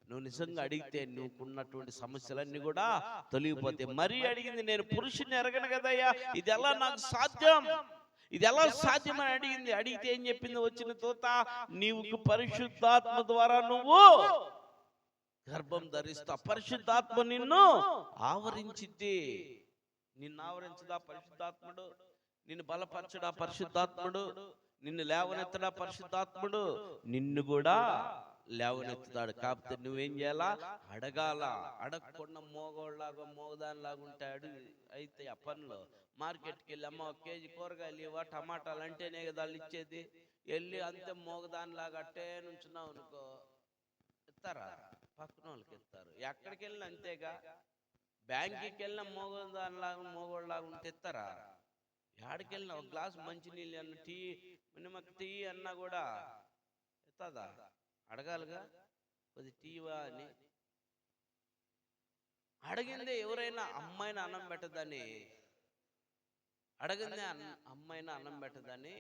నువ్వు నిజంగా అడిగితే నువ్వుకున్నటువంటి సమస్యలన్నీ కూడా తొలగిపోతాయి. మరీ అడిగింది, నేను పురుషుని ఎరగను కదయ్యా, ఇది ఎలా నాకు సాధ్యం, ఇది ఎలా సాధ్యమని అడిగింది. అడిగితే ఏం చెప్పింది వచ్చిన తోత, నీవు పరిశుద్ధాత్మ ద్వారా నువ్వు గర్భం ధరిస్తా, పరిశుద్ధాత్మ నిన్ను ఆవరించిద్ది. నిన్ను ఆవరించదా పరిశుద్ధాత్ముడు, నిన్ను బలపరచడా పరిశుద్ధాత్ముడు, నిన్ను లేవనెత్తడా పరిశుద్ధాత్ముడు, నిన్ను కూడా లేవనెత్తుతాడు. కాకపోతే నువ్వేం చేయాలా, అడగాల. అడగకుండా మోగోళ్ళలాగా మోగదానిలాగా ఉంటాడు. అయితే ఆ పనిలో మార్కెట్కి వెళ్ళి, అమ్మ 1 కేజీ కూరగాయలు ఇవ్వ, టమాటాలు అంటేనే కదా వాళ్ళు ఇచ్చేది, వెళ్ళి అంతే మోగదానిలాగా అట్టే నుంచున్నావు అనుకో, ఇస్తారా? పక్కన వాళ్ళకి ఇస్తారు. ఎక్కడికి వెళ్ళినా అంతేగా. బ్యాంకుకి వెళ్ళినా మోగోళ్ళలాగా ఉంటే ఇస్తారా? ఎక్కడికి వెళ్ళినా ఒక గ్లాసు మంచినీళ్ళు అన్న, టీ మినిమం టీ అన్నా కూడా ఇస్తుందా? అడగాలిగా, కొద్ది టీవా అని. అడిగిందే ఎవరైనా అమ్మాయిని అన్నం పెట్టదని, అడగిందే అమ్మాయిని అన్నం పెట్టదని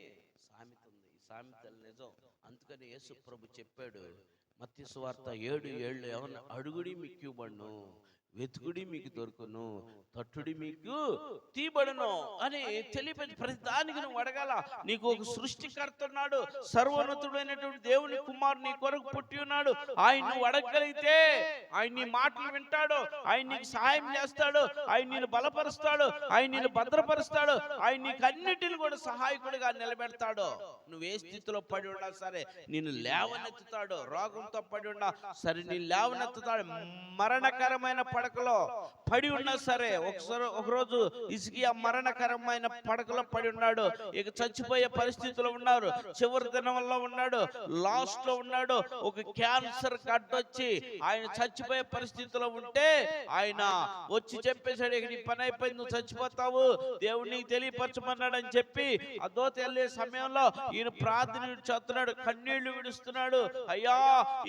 సామెత ఉంది. ఈ సామెతలు నిజం. అందుకని యేసు ప్రభు చెప్పాడు మత్తయి సువార్త 7:7, ఏమన్నా, అడుగుడి మీకు ఇవ్వబడును, వెతుకుడి మీకు దొరుకును, తట్టుడి మీకు తీయబడును అని తెలియపేది. ప్రతి దానికి నువ్వు అడగాల. నీకు ఒక సృష్టికర్త ఉన్నాడు, సర్వోన్నతుడైనటువంటి దేవుని కుమారుడు నీ కొరకు పుట్టి ఉన్నాడు. ఆయన నువ్వు అడగగలిగితే ఆయన నీ మాటలు వింటాడు, ఆయన నీకు సహాయం చేస్తాడు, ఆయన నిన్ను బలపరుస్తాడు, ఆయన నిన్ను భద్రపరుస్తాడు, ఆయన నీకు అన్నిటిని కూడా సహాయకుడిగా నిలబెడతాడు. నువ్వు ఏ స్థితిలో పడి ఉన్నా సరే నిన్ను లేవనెత్తుతాడు. రోగంతో పడి ఉన్నా సరే నీ లేవనెత్తుతాడు. మరణకరమైన పడకలో పడి ఉన్నా సరే, ఒకరోజు హిజ్కియా మరణకరమైన పడకలో పడి ఉన్నాడు. ఇక చచ్చిపోయే పరిస్థితిలో ఉన్నారు, చివరి దినంలో ఉన్నాడు, లాస్ట్ లో ఉన్నాడు. ఒక క్యాన్సర్ గడ్డొచ్చి ఆయన చచ్చిపోయే పరిస్థితిలో ఉంటే ఆయన వచ్చి చెప్పేశాడు, ఇక నీ పని అయిపోయింది, నువ్వు చచ్చిపోతావు, దేవుడు నీకు తెలియపరచమన్నాడు అని చెప్పి ఆ దోత వెళ్ళే సమయంలో ఈయన ప్రార్థన చేస్తున్నాడు, కన్నీళ్లు విడుస్తున్నాడు. అయ్యా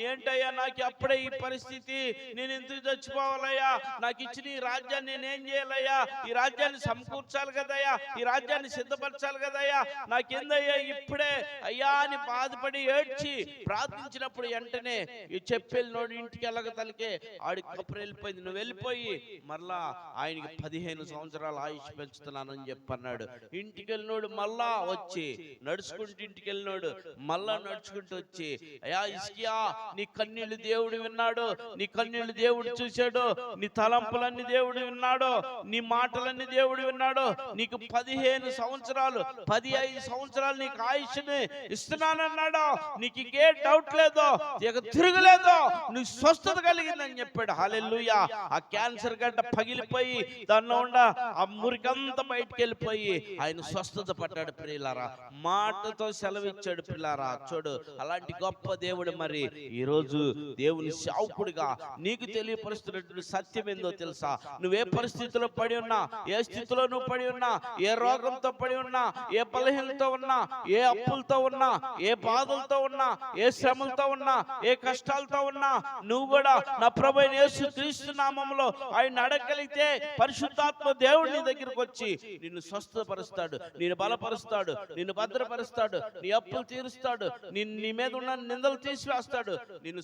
ఏంటయ్యా నాకు అప్పుడే ఈ పరిస్థితి, నేను ఎందుకు చచ్చిపోవాలయ్యా, నాకు ఇచ్చిన ఈ రాజ్యాన్ని నేనేం చేయాలయ్యా, ఈ రాజ్యాన్ని సమకూర్చాలి కదయ్యా, ఈ రాజ్యాన్ని సిద్ధపరచాలి కదయ్యా, నాకేందయ్యా ఇప్పుడే అయ్యా అని బాధపడి ఏడ్చి ప్రార్థించినప్పుడు వెంటనే ఈ చెప్పెళ్ళినోడు ఇంటికి వెళ్ళక తలకే ఆడికి కప్పురు వెళ్ళిపోయింది. నువ్వు వెళ్ళిపోయి మరలా ఆయనకి 15 సంవత్సరాల ఆయుష్ పెంచుతున్నానని చెప్పన్నాడు. ఇంటికి వెళ్ళినోడు మళ్ళా వచ్చి నడుచుకుంటూ ఇంటికి వెళ్ళినోడు మళ్ళా నడుచుకుంటూ వచ్చి, అయ్యా హిజ్కియా నీ కన్నీళ్లు దేవుడు విన్నాడు, నీ కన్నీళ్లు దేవుడు చూశాడు, నీ తలంపులన్నీ దేవుడు విన్నాడు, నీ మాటలన్నీ దేవుడు విన్నాడు, నీకు 15 సంవత్సరాలు 15 సంవత్సరాలు నీకు ఆయుష్ని ఇస్తున్నానన్నాడు, నీకు ఇంకే డౌట్ లేదు, ఇక తిరగలేదు, నీకు స్వస్థత కలిగిందని చెప్పాడు. హల్లెలూయా. ఆ క్యాన్సర్ గడ్డ పగిలిపోయి దానిలో ఉన్న ఆ మురికంతా బయటికి వెళ్ళిపోయి ఆయన స్వస్థత పడ్డాడు. ప్రియులారా, మాటతో సెలవిచ్చాడు. పిల్లారా చూడు, అలాంటి గొప్ప దేవుడు మరి ఈ రోజు దేవుని సేవకుడిగా నీకు తెలియపరుస్తున్నటువంటి సత్యం ఏందో తెలుసా? నువ్వే పరిస్థితిలో పడి ఉన్నా, ఏ స్థితిలో నువ్వు పడి ఉన్నా, ఏ రోగంతో పడి ఉన్నా, ఏ బలహీనతో ఉన్నా, ఏ అప్పులతో ఉన్నా, ఏ బాధలతో ఉన్నా, ఏ శ్రమలతో ఉన్నా, ఏ కష్టాలతో ఉన్నా, నువ్వు కూడా నా ప్రభువైన యేసుక్రీస్తు నామములో ఆయన అడగగలిగితే పరిశుద్ధాత్మ దేవుడు నీ దగ్గరికి వచ్చి నిన్ను స్వస్థపరుస్తాడు, నిన్ను బలపరుస్తాడు, నిన్ను భద్రపరుస్తాడు, నీ అప్పులు తీరుస్తాడు, నీ మీద ఉన్న నిందలు తీసివేస్తాడు, నిన్ను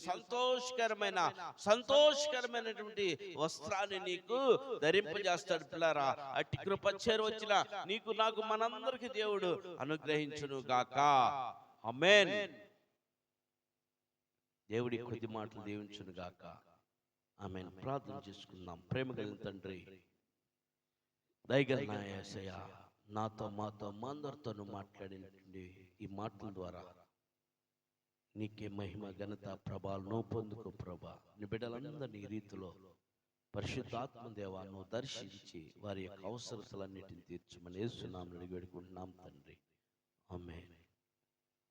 సంతోషకరమైనటువంటి వస్త్రాన్ని నీకు ధరింపజేస్తాడు. పిల్లారా, అట్టి కృప చేరువచ్చిన నీకు నాకు మనందరికి దేవుడు అనుగ్రహించును గాక. ఆమేన్. దేవుడి కొద్ది మాటలు దీవించును గాక. ఆమేన్. ప్రార్థన చేసుకుందాం. ప్రేమ కలిగిన తండ్రి, దయగల యేసయ్యా, నాతో మాతో మా అందరితోనూ మాట్లాడినటువంటి ఈ మాటల ద్వారా నీకే మహిమ ఘనత ప్రభావాలను పొందుకో ప్రభా. నీ బిడ్డలందరినీ ఈ రీతిలో పరిశుద్ధాత్మ దేవాను దర్శించి వారి యొక్క అవసరతలన్నిటిని తీర్చమని యేసు నామములో వేడుకుంటున్నాం తండ్రి. ఆమేన్.